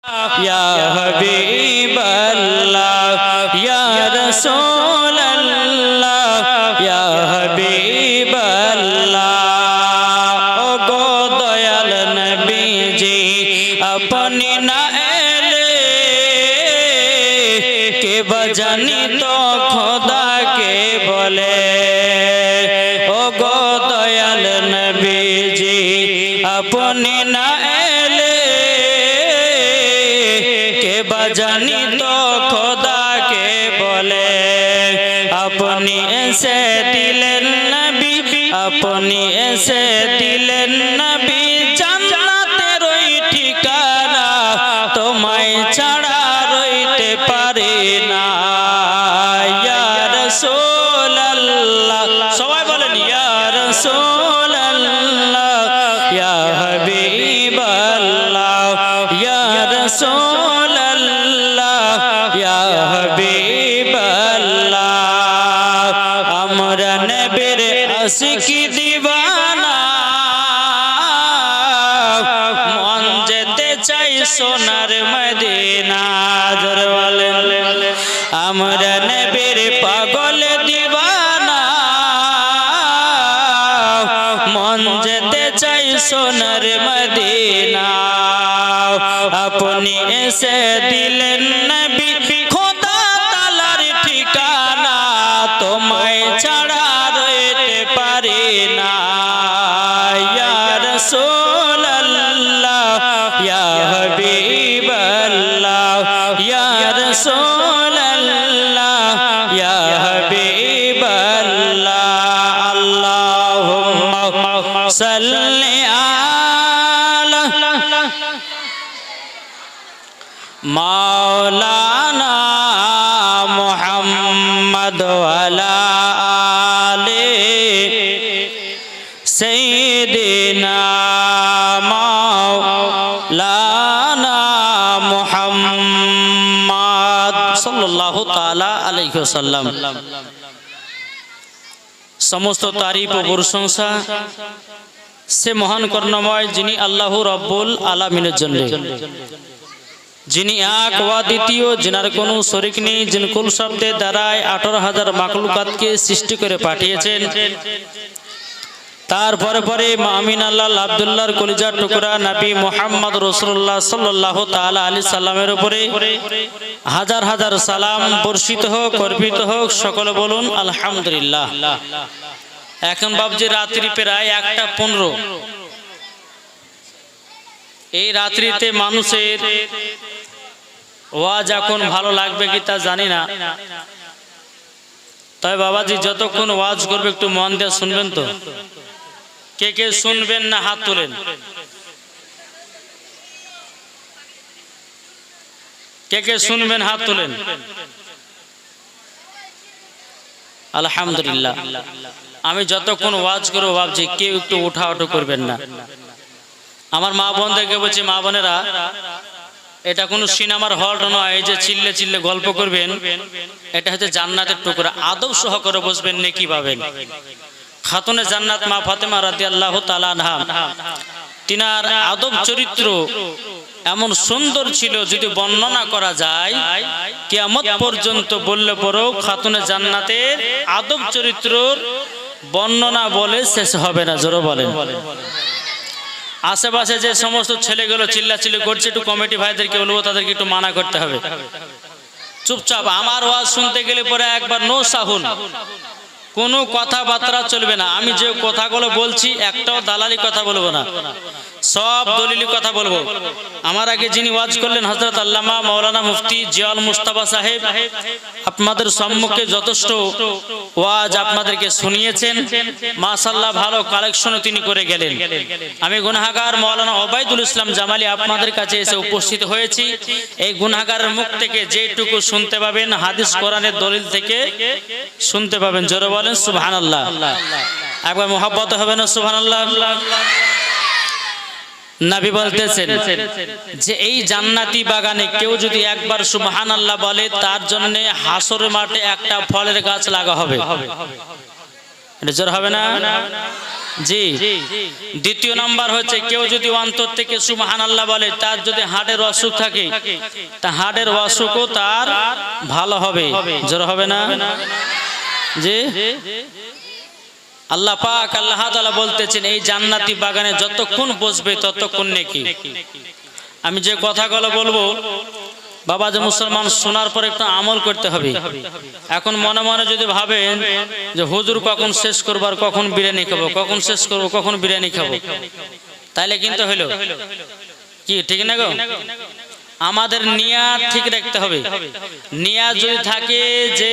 या हबीब अल्लाह या रसूल अल्लाह या हबीब अल्लाह। ओ गो दयाल नबी जी अपनी ना एले के बजानी तो खुदा के बोले। ओ गो दयाल नबी जी अपनी ना जानी तो खुदा के बोले। अपनी ऐसे दिलेर नबी अपनी ऐसे दिलेर नबी জান্নাতের ওই ঠিকানা তোমায় ছাড়া রইতে পারি না। ইয়া রাসূলুল্লাহ সবাই বলেন ইয়া রাসূলুল্লাহ ইয়া হাবিবাল্লাহ ইয়া রাসূল আশিকি দিওয়ানা মন যেতে চাই সোনার মদিনা। জোরে বলেন আমরা নবীর পাগল দিওয়ানা মন যেতে চাই সোনার মদিনা। আপনি এসে দিলেন নবী খোদা তাআলার ঠিকানা তোমায় ছাড়া পারি না। ইয়া রাসূলুল্লাহ ইয়া হাবিবাল্লাহ ইয়া রাসূলুল্লাহ ইয়া হাবিবাল্লাহ। আল্লাহুম্মা সাল্লি আলা মাওলানা মুহাম্মদ ওয়া আলা سيدنا مولانا محمد صلى الله تعالى عليه وسلم। সমস্ত তারিফ ও প্রশংসা সে মহান করুণাময় যিনি আল্লাহ রব্বুল আলামিনের জন্য, যিনি এক ওয়া দ্বিতীয়, যিনার কোনো শরীক নেই, যিনি কুল শব্দের দ্বারায় 18,000 মাখলুকাতকে সৃষ্টি করে পাঠিয়েছেন। তারপরে পরে আমিন আল্লাহ আব্দুল্লাহর কলিজার টুকরা নবী মুহাম্মদ রাসূলুল্লাহ সাল্লাল্লাহু তাআলা আলাইহি সাল্লামের উপরে হাজার হাজার সালাম বর্ষিত হোক, অর্পিত হোক। সকলে বলুন আলহামদুলিল্লাহ। এখন ভাবছি রাত্রি প্রায় 1:15। এই রাত্রিতে মানুষের ওয়াজ এখন ভালো লাগবে কি তা জানি না, তবে বাবাজি যতক্ষণ ওয়াজ করবে একটু মন দিয়ে শুনবেন তো। কে কে শুনবেন না হাত তোলেন। কে কে শুনবেন হাত তোলেন। আলহামদুলিল্লাহ। আমি যতক্ষণ ওয়াজ করবো ভাবছি কেউ একটু উঠাউঠু করবেন না। আমার মা বোনদেরকে বলছি, মা বোনেরা এটা কোনো সিনেমার হল নয় যে চিল্লে চিল্লে গল্প করবেন। এটা হচ্ছে জান্নাতের টুকরা, আদব সহকারে বসবেন, নেকি পাবেন। খাতুনে জান্নাত মা ফাতেমা রাদিয়াল্লাহু তাআলা আনহা, তিনার আদব চরিত্র এমন সুন্দর ছিল, যদি বর্ণনা করা যায় কিয়ামত পর্যন্ত বললে পরেও খাতুনে জান্নাতের আদব চরিত্রর বর্ণনা বলে শেষ হবে না। জোরে বলেন। আশেপাশে যে সমস্ত ছেলেগুলো চিল্লাচিল্লি করছে, একটু কমিটি ভাইদেরকে বলবো তাদেরকে একটু মানা করতে হবে। চুপচাপ আমার ওয়াজ শুনতে গেলে পরে একবার নো সাহুন, কোনো কথাবার্তা চলবে না। আমি যে কথাগুলো বলছি একটাও দালালি কথা বলবো না, সব দলিলি কথা বলবো। আমার আগে যিনি ওয়াজ করলেন হযরত আল্লামা মাওলানা মুফতি জিয়াউল মুস্তাফা সাহেব, আপনাদের সম্মুখে যথেষ্ট ওয়াজ আপনাদেরকে শুনিয়েছেন। মাশাআল্লাহ ভালো কালেকশন তিনি করে গেলেন। আমি গুনাহগার মাওলানা ওবাইদুল ইসলাম জামালি আপনাদের কাছে এসে উপস্থিত হয়েছি। এই গুনাহগারের মুখ থেকে যেটুকু শুনতে পাবেন হাদিস কোরআনের দলিল থেকে শুনতে পাবেন। জোরে বলেন সুবহানাল্লাহ। একবার মুহাব্বত হবে না সুবহানাল্লাহ। নবী বলতেছেন যে এই জান্নাতি বাগানে কেউ যদি একবার সুবহানাল্লাহ বলে তার জন্য হাসরের মাঠে একটা ফলের গাছ লাগা হবে। এটা জোর হবে না? জি। দ্বিতীয় নাম্বার হচ্ছে কেউ যদি অন্তর থেকে সুবহানাল্লাহ বলে, তার যদি হার্টের অসুখ থাকে, তা হার্টের অসুখও তার ভালো হবে। জোর হবে না? জি। আল্লাহ পাক আল্লাহ তাআলা বলতেছেন, এই জান্নাতি বাগানে যতক্ষণ বসবে ততক্ষণ নেকি। আমি যে কথাগুলো বলবো বাবা, যে মুসলমান শোনার পর একটু আমল করতে হবে। এখন মনে মনে যদি ভাবেন যে হুজুর কখন শেষ করবো আর কখন বিরিয়ানি খাবো, কখন শেষ করবো কখন বিরিয়ানি খাবো, তাইলে কিন্তু হইলো কি ঠিক না গো? আমাদের নিয়াত ঠিক রাখতে হবে। নিয়াত যদি থাকে যে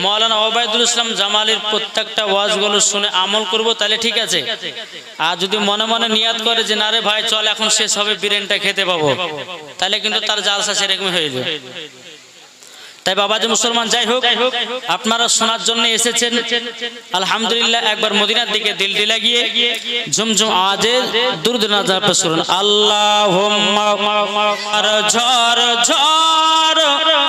মাওলানা ওবায়দুল ইসলাম জামালির প্রত্যেকটা ওয়াজগুলো শুনে আমল করব, তাহলে ঠিক আছে। আর যদি মনে মনে নিয়াত করে যে না রে ভাই চল এখন শেষ হবে বিরিয়ানিটা খেতে পাবো, তাহলে কিন্তু তার জালসা সেরকম হয়ে যাবে। তাই বাবাজি মুসলমান, যাই হোক, আপনারা শোনার জন্য এসেছেন আলহামদুলিল্লাহ। একবার মদিনার দিকে দিল লাগিয়ে ঝুমঝুম আওয়াজে দুরূদ নাজাত পেশ করুন। আল্লাহুম্মা ঝড় ঝড়।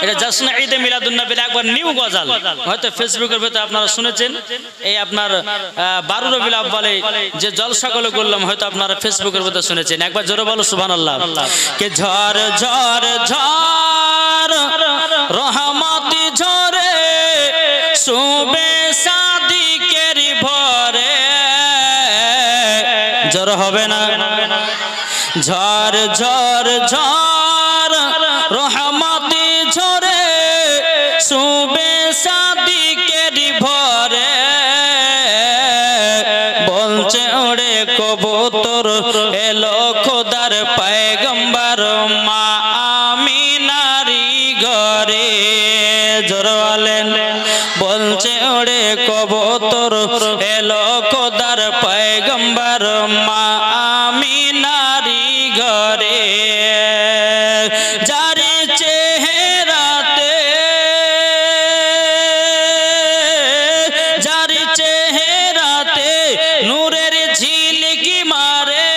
এটা জাসনা ঈদে মিলাদুন নবীর একবার নিউ গজাল, হয়তো ফেসবুকের ভিতরে আপনারা শুনেছেন। এই আপনার 12 রবিউল আউয়ালে যে জলসাগুলো করলাম, হয়তো আপনারা ফেসবুকের ভিতরে শুনেছেন। একবার জোরে বলো সুবহানাল্লাহ। কে ঝড় ঝড় ঝড় রহমতি ঝরে শুবে সাদিকের ভরে। ঝড় হবে না? ঝড় ঝড় ঝড় রহমতি ঝরে শুবে সাদিকের ভরে। বলছে ওরে কবুতর এলো খোদার পয়গম্বর মা আমিনারি ঘরে। জোরওয়ালেন বলছে ওরে কবুতর এলো খোদার পয়গম্বর মা আমিনারি ঘরে। যারে চেহারাতে যারে চেহারাতে নূরের ঝিলকি মারে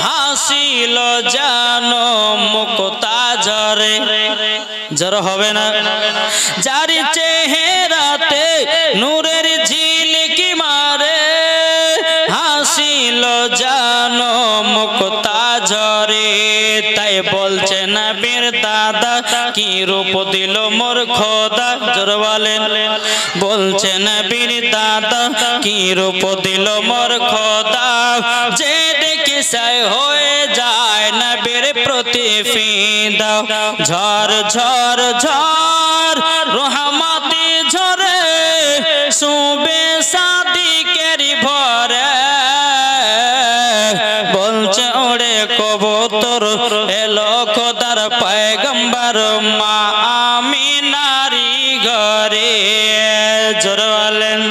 হাসিল জানো মুক্তা ঝরে। জোর হবে না? যার চেহারাতে নূরের ঝিলকি মারে হাসিল জানো মুক্তা ঝরে। তাই বলছে নবীর দাদা কি রূপ দিল মোর খোদা। জোর বলেন। বলছে নবীর দাদা কি রূপ দিল মোর খোদা। যে দেখে সাই হয়ে যায় নবীর প্রতি ফিদা। ঝড় ঝড় ঝড় রহমতি ঝরে শুবে সাদিকের ভরে। বলছে ওরে কবুতর এলো খোদার পয়গম্বর মা আমিনারি ঘরে। জোর বলেন।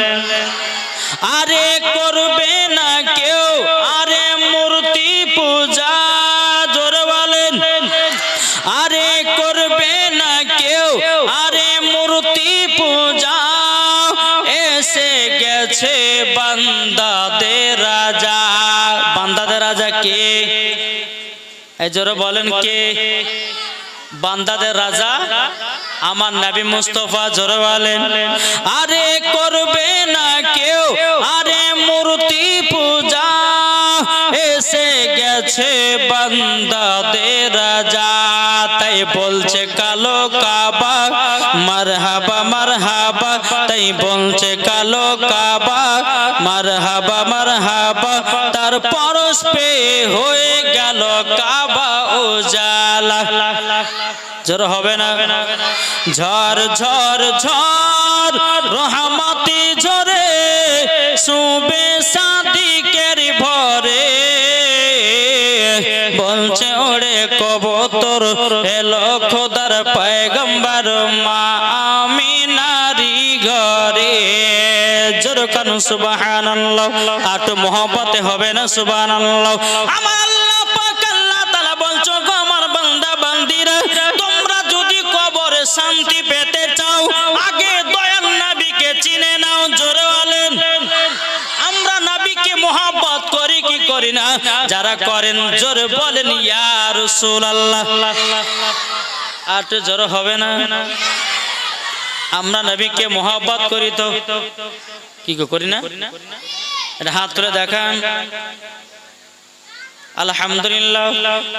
আরে করবে না কেউ আরে মূর্তি পূজা। জোর বলেন। আরে করবে না কেউ আরে মূর্তি পূজা। এসে গেছে বান্দাদের রাজা। বান্দাদের রাজা কে? এই জোরে বলেন কে? বান্দাদের রাজা আমার নবী মুস্তাফা। জোরে বলেন। আরে করবে না কেউ আরে মূর্তি পূজা। এসে গেছে বান্দাদের রাজা। তাই বলছে কালো কাবা মারহাবা মারহাবা। তাই বলছে কালো কাবা মারহাবা মারহাবা। তার পরশ পে হয়ে গেল কাবা উজালা। জোর হবে না? ঝড় ঝড় ঝড় রহমতি ঝরে শুবে সাদিকের ভরে। বলছে ওরে কবুতর এলো খোদার পয়গম্বর মা আমিনারি ঘরে। জোর কানু সুবহানাল্লাহ। আট মোহব্বতে হবে না সুবহানাল্লাহ। আমার আল্লাহ পাক আল্লাহ তাআলা বলছো গো আমার বান্দা বান্দিরা, তোমরা যদি কবরে শান্তি পেতে চাও আগে দয়াল নবীকে চিনে নাও। জোরে বলেন। আমরা নবীকে মোহাব্বত করি কি করি না? যারা করেন জোরে বলেন ইয়া রাসূলুল্লাহ। আর তো জোরে হবে না? আমরা নবীকে মোহাব্বত করি তো কি করি না? এটা হাত তুলে দেখান। আলহামদুলিল্লাহ,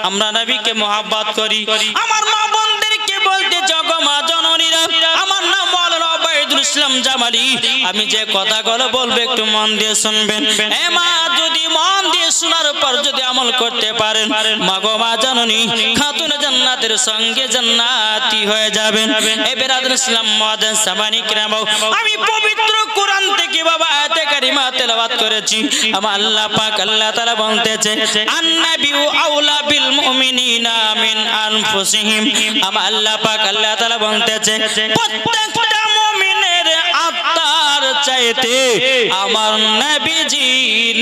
আমরা নবীকে মহব্বত করি। আমার মা বোনদেরকে বলতে জগো মা জননীরা, আমার নাম মাওলানা ওবায়দুল ইসলাম জামালি। আমি যে কথাগুলো বলবো একটু মন দিয়ে শুনবেন। এ মা, যদি মন দিয়ে শোনার পর যদি আমল করতে পারেন, মা গো মা জননী খাতুন জান্নাতের সঙ্গে জান্নাতি হয়ে যাবেন। এ বেরাদুল ইসলাম মুআজ্জিন সামানি কিরাম, আমি পবিত্র কোরআন থেকে বাবা আয়াতে কারিমা তেলাওয়াত করেছি। আমার আল্লাহ পাক আল্লাহ তাআলা বলতেছে, আন-নাবিয়্যু আউলা বিল মুমিনিনা মিন আনফুসিহিম। আমার আল্লাহ পাক আল্লাহ তাআলা বলতেছে, প্রত্যেকটা মুমিনের আত্মার চাইতে আমার নবীজি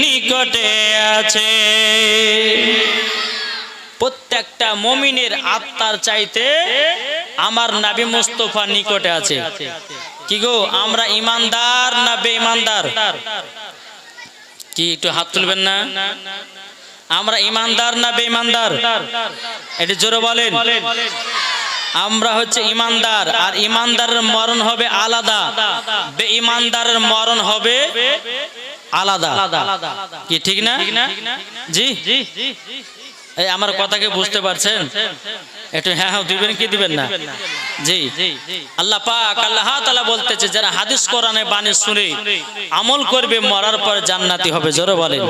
নিকটে আছে। প্রত্যেকটা মুমিনের আত্মার চাইতে আমার নবী মুস্তাফা নিকটে আছে। কি গো, আমরা ইমানদার না বেঈমানদার? কি একটু হাত তুলবেন না? আমরা ইমানদার না বেঈমানদার? এটা জোরে বলেন। আমরা হচ্ছে ইমানদার, আর ইমানদারের মরণ হবে আলাদা, বেঈমানদারের মরণ হবে আলাদা। কি ঠিক না? জি, এই আমার কথাকে বুঝতে পারছেন? একটু হ্যাঁ হ্যাঁ দিবেন কি দিবেন না? জি, আল্লাহ পাক আল্লাহ তাআলা বলতেছে, যারা হাদিস কোরআনে বাণী শুনে আমল করবে মরার পর জান্নাতি হবে। জোরে বলেন।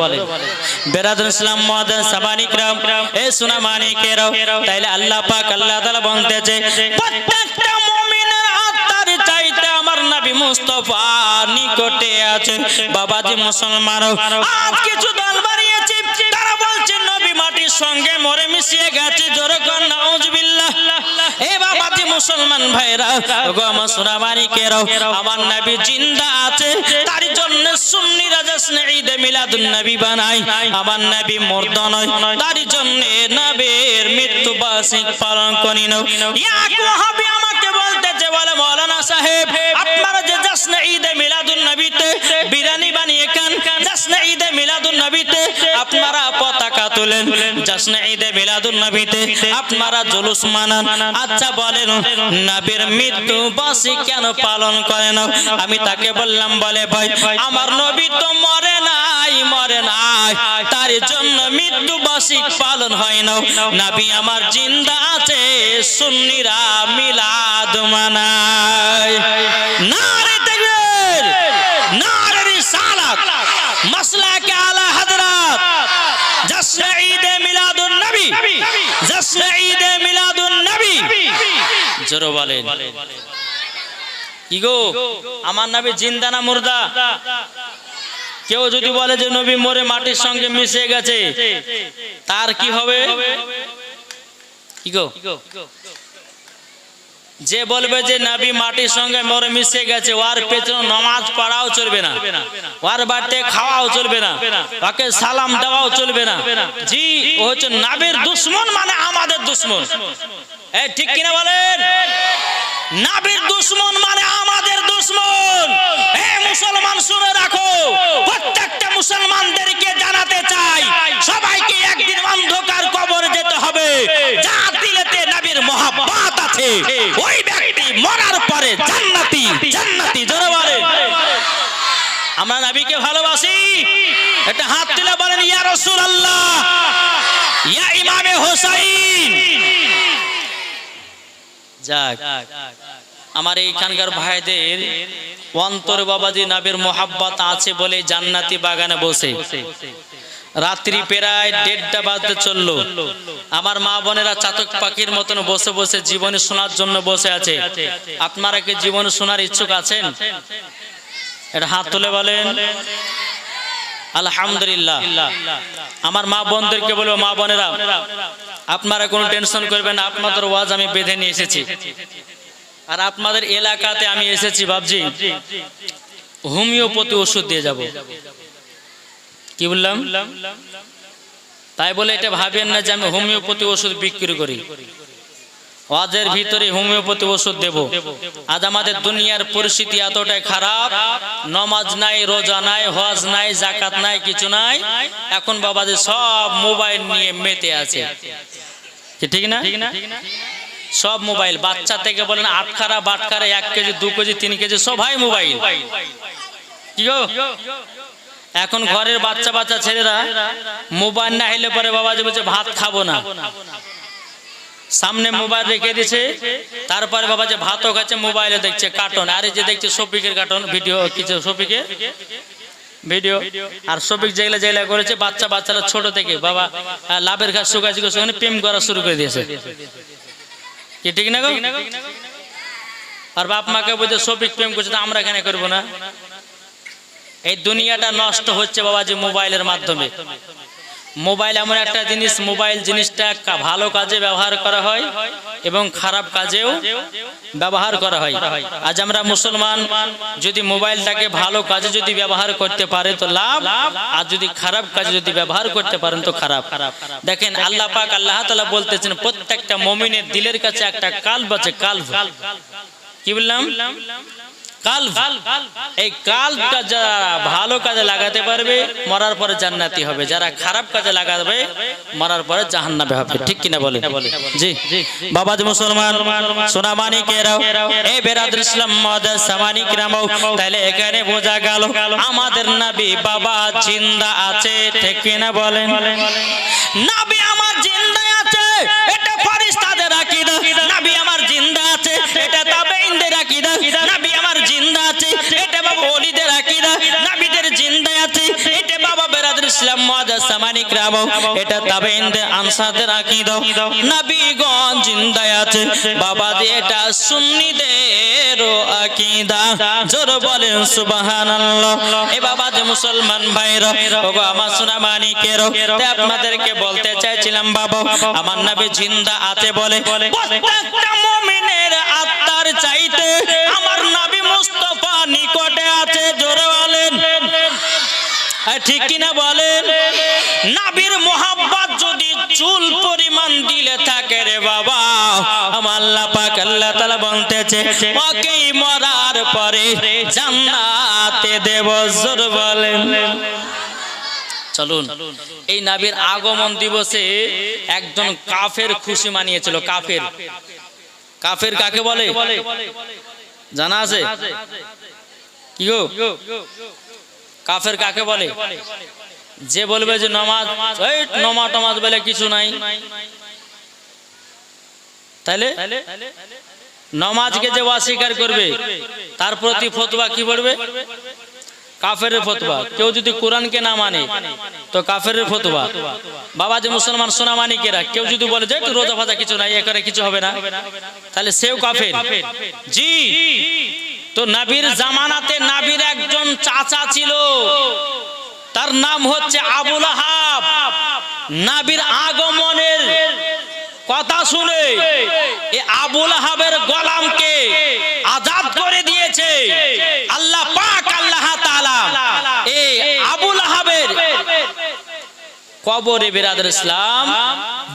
বেরাদুল ইসলাম মুআজ্জিন সামানি কিরাম, এ সোনা মানিকেরাও, তাইলে আল্লাহ পাক আল্লাহ তাআলা বলতেছে, প্রত্যেকটা মুমিনের আত্মার চাইতে আমার নবী মুস্তাফা নিকটে আছে। বাবাজি মুসলমান, আজ কিছু দল বাড়িয়েছে, তারা বলছে নবী মাটির সঙ্গে মরে মিশিয়ে গেছে। জোরে কোন নাউজুবিল্লাহ। এ বাবাজি মুসলমান ভাইরা, গো আমার সোনা মানিকেরাও, আমার নবী জিন্দা আছে, তার জন্য সুন্নিরা জশ্নে ঈদে মিলাদুন নবী বানায়। আমার নবী মুর্দা নয়, তার জন্য নবীর মৃত্যু বার্ষিক পালন করি না। এক ওয়াহাবি আমাকে বলতেছে, বলে মাওলানা সাহেব, আপনারা যে জশ্নে ঈদে মিলাদুন নবীতে বিরিয়ানি বানিয়ে খান, জশ্নে ঈদে মিলাদুন নবীতে আপনারা পতাকা তোলেন, জশ্নে ঈদে মিলাদুন নবীতে আপনারা জুলুস মানান, আচ্ছা বলেন নবীর মৃত্যু বার্ষিক কেন পালন করেন? আমি তাকে বললাম, বলে ভাই আমার নবী তো মরে নাই, তার জন্য মৃত্যু বার্ষিক পালন হয় না। নবী আমার জিন্দা আছে, সুন্নিরা মিলাদ মানায়। নারে তাকবীর, নারে রিসালাত, মাসলাকে আলা হযরত, জশ্নে ঈদে মিলাদুন নবী, জশ্নে ঈদে মিলাদুন নবী। জোরে বলেন। কি গো, আমার নবী জিন্দা না মুর্দা? কেউ যদি বলে যে নবী মরে মাটির সঙ্গে মিশে গেছে, তার কি হবে? কি গো, যে বলবে যে নবী মাটির সঙ্গে মরে মিশে গেছে, ওর পেছনে নামাজ পড়াও চলবে না, ওর বাড়িতে খাওয়াও চলবে না, ওকে সালাম দেওয়াও চলবে না। জি, ও হচ্ছে নবীর দুশমন, মানে আমাদের দুশমন। এই ঠিক কিনা বলেন? নবীর দুশমন মানে আমাদের দুশমন। হে মুসলমান, শুনে রাখো, প্রত্যেকটা মুসলমানদেরকে জানাতে চাই, সবাইকে একদিন অন্ধকার কবরে যেতে হবে। যার দিলেতে নবীর মহব্বত আছে, ওই ব্যক্তি মরার পরে জান্নাতি, জান্নাতি। জোরে বলেন। আমরা নবীকে ভালোবাসি। একটা হাত তুলে বলেন, ইয়া রাসূলুল্লাহ, ইয়া ইমামে হোসাইন। যাক, আমার এইখানকার ভাইদের অন্তর বাবাজি নবীর মোহাব্বত আছে বলে জান্নাতি বাগানে বসে, রাত্রি প্রায় 1:30 বাজতে চললো, আমার মা বোনেরা চাতক পাখির মতন বসে বসে জীবনী শোনার জন্য বসে আছে। আপনারা কি জীবনী শোনার ইচ্ছুক আছেন? এটা হাত তুলে বলেন। আলহামদুলিল্লাহ। আমার মা বোনদেরকে বলবো, মা বোনেরা আপনারা কোনো টেনশন করবেন না, আপনাদের ওয়াজ আমি বেঁধে নিয়ে এসেছি। আর আপনাদের এলাকাতে আমি এসেছি ভাবছি হোমিওপ্যাথি ওষুধ দিয়ে যাব। কি বললাম? তাই বলে এটা ভাবেন না যে আমি হোমিওপ্যাথি ওষুধ বিক্রি করি। ওয়াজের ভিতরে হোমিওপ্যাথি ওষুধ দেব। আজ আমাদের দুনিয়ার পরিস্থিতি এতটাই খারাপ, নামাজ নাই, রোজা নাই, হজ নাই, যাকাত নাই, কিছু নাই। এখন বাবাদের সব মোবাইল নিয়ে মেতে আছে। ঠিক না? সব মোবাইল, বাচ্চা থেকে বলেন আটখারা বাটখারা, 1 কেজি 2 কেজি 3 কেজি সবাই মোবাইল। কি গো, এখন ঘরের বাচ্চা বাচ্চা ছেলেরা মোবাইল না হলে পরে বাবাজি বলছে ভাত খাবো না, সামনে মোবাইল রেখে দিছে, তারপরে বাবা যে ভাতও খাচ্ছে মোবাইলে দেখছে কার্টুন, আর এই যে দেখছে শফিকের কার্টুন ভিডিও, কিছু শফিকের ভিডিও আর শফিক যেগুলা যেগুলা করেছে বাচ্চা বাচ্চারা ছোট থেকে বাবা লাভের ঘাস শুকাছি ওখানে প্রেম করা শুরু করে দিয়েছে, কি ঠিক না গো? আর বাপ মাকে বলছে শফিক প্রেম করছে, আমরা এখানে করবো না। এই দুনিয়াটা নষ্ট হচ্ছে বাবা যে মোবাইলের মাধ্যমে। মোবাইল এমন একটা জিনিস, মোবাইল জিনিসটা ভালো কাজে ব্যবহার করা হয় এবং খারাপ কাজেও ব্যবহার করা হয়। আজ আমরা মুসলমান যদি মোবাইলটাকে ভালো কাজে যদি ব্যবহার করতে পারে তো লাভ, আর যদি খারাপ কাজে যদি ব্যবহার করতে পারেন তো খারাপ। দেখেন আল্লাহ পাক আল্লাহ তাআলা বলতেছেন প্রত্যেকটা মুমিনের দিলের কাছে একটা কালব আছে, কালব। কি বললাম? কালব। এই কালবটা যারা ভালো কাজে লাগাতে পারবে মরার পরে জান্নাতি হবে, যারা খারাপ কাজে লাগাবে মরার পরে জাহান্নামে হবে, ঠিক কিনা বলে? জি বাবাজি মুসলমান সোনা মানিকেরাও, এই বেরাদর ইসলাম মাদ্রাসা মানিকরাও, তাহলে এখানে বোঝা গেল আমাদের নবী বাবা জিন্দা আছে, ঠিক কিনা বলেন? নবী আমার জিন্দা আছে, এটা ফেরেশতাদের আকীদা। নবী আমার জিন্দা আছে, এটা তাবেঈনদের আকীদা। নবী আমার জিন্দা আছে, এটা বাবা ওলিদের আকীদা। নবীদের জিন্দা আছে, এটা বাবা বেরাদর ইসলাম মাদ্রাসা মানিকরাও, এটা তাবেঈনদের আনসারদের আকীদা। নবীগণ জিন্দা আছে বাবা, এটা সুন্নিদের আকীদা। জোরে বলেন সুবহানাল্লাহ। এ বাবা যে মুসলমান ভাইরা, ওগো আমার সোনা মানিকেরও, আপনাদেরকে বলতে চাইছিলাম বাবা আমার নবী জিন্দা আছে বলে প্রত্যেকটা মুমিনের আত্মার চাইতে আমার নবী মুস্তাফা নিকটে আছে। জোরে বলেন ঠিক কিনা বলেন? নবীর মোহাব্বত যদি চুল পরিমাণ দিলে থাকে রে বাবা, আমার আল্লাহ পাক আল্লাহ তাআলা বলতেছে ওকে মরার পরে জান্নাতে দেব। জোরে বলেন। চলুন, এই নবীর আগমন দিবসে একজন কাফের খুশি মানিয়েছিল। কাফের, কাফের কাকে বলে জানা আছে? কি গো, কাফের কাকে বলে? যে বলবে যে নামাজ, এই নামাজ টামাজ বলে কিছু নাই, তাহলে নামাজকে যে অস্বীকার করবে তার প্রতি ফতোয়া কি বলবে? কাফেরের ফতোয়া। কেউ যদি কোরআনকে না মানে তো কাফেরের ফতোয়া। বাবা যে মুসলমান সোনা মানিকেরা, কেউ যদি বলে যে একটু রোজা ফাজা কিছু নাই, এখানে কিছু হবে না, তাহলে সেও কাফের। জি, তো নবীর জামানাতে নবীর একজন চাচা ছিল, তার নাম হচ্ছে আবু লাহাব। নবীর আগমনের কথা শুনে এই আবু লাহাবের গোলামকে আজাদ করে দিয়েছে আল্লাহ পাক আল্লাহ তাআলা। এই আবু লাহাবের কবরে বেরাদর ইসলাম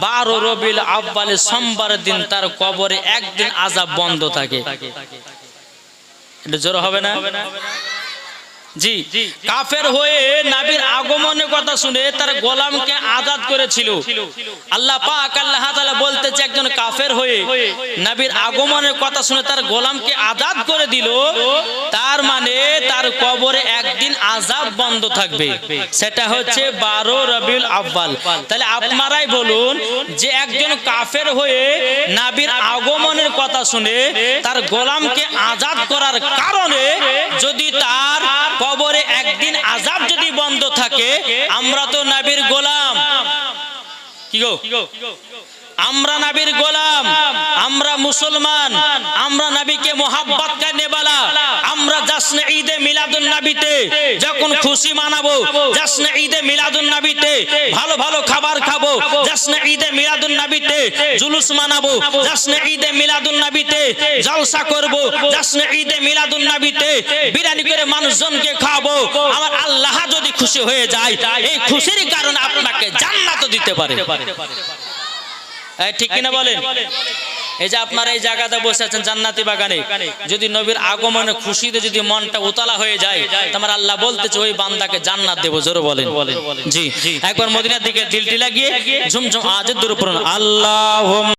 12 রবিউল আউয়ালের সোমবারের দিন তার কবরে একদিন আযাব বন্ধ থাকে। এটা জোর হবে না? জি, কাফের হয়ে নবীর আগমনের কথা শুনে তার গোলামকে আজাদ করেছিল। আল্লাহ পাক আল্লাহ তাআলা বলতেছে একজন কাফের হয়ে নবীর আগমনের কথা শুনে তার গোলামকে আজাদ করে দিল, তার মানে তার কবরে একদিন আযাব বন্ধ থাকবে, সেটা হচ্ছে 12 রবিউল আউয়াল। তাহলে আপনারাই বলুন যে একজন কাফের হয়ে নবীর আগমনের কথা শুনে তার গোলামকে আজাদ করার কারণে যদি তার কবরে একদিন আযাব যদি বন্ধ থাকে, আমরা তো নবীর গোলাম। কি গো, আমরা নবীর গোলাম, আমরা মুসলমান, আমরা নবীকে মোহাব্বত করনে वाला। আমরা জশ্ন ঈদে মিলাদুন নবীতে যখন খুশি মানাবো, জশ্ন ঈদে মিলাদুন নবীতে ভালো ভালো খাবার খাবো, জশ্ন ঈদে মিলাদুন নবীতে জুলুস মানাবো, জশ্ন ঈদে মিলাদুন নবীতে জলসা করব, জশ্ন ঈদে মিলাদুন নবীতে বিরিয়ানি করে মানুষজনকে খাওয়াবো। আমার আল্লাহ যদি খুশি হয়ে যায়, এই খুশির কারণে আপনাকে জান্নাত দিতে পারে। ঠিক কিনা বলেন? এই যে আপনারা এই জায়গাতে বসে আছেন জান্নাতি বাগানে, যদি নবীর আগমনে খুশিতে যদি মনটা উতলা হয়ে যায়, তোমার আল্লাহ বলতেছে ওই বান্দাকে জান্নাত দেব। জোরে বলেন জি। একবার মদিনার দিকে দিলটি লাগিয়ে ঝুমঝুম আওয়াজে দূর পড়ুন আল্লাহ।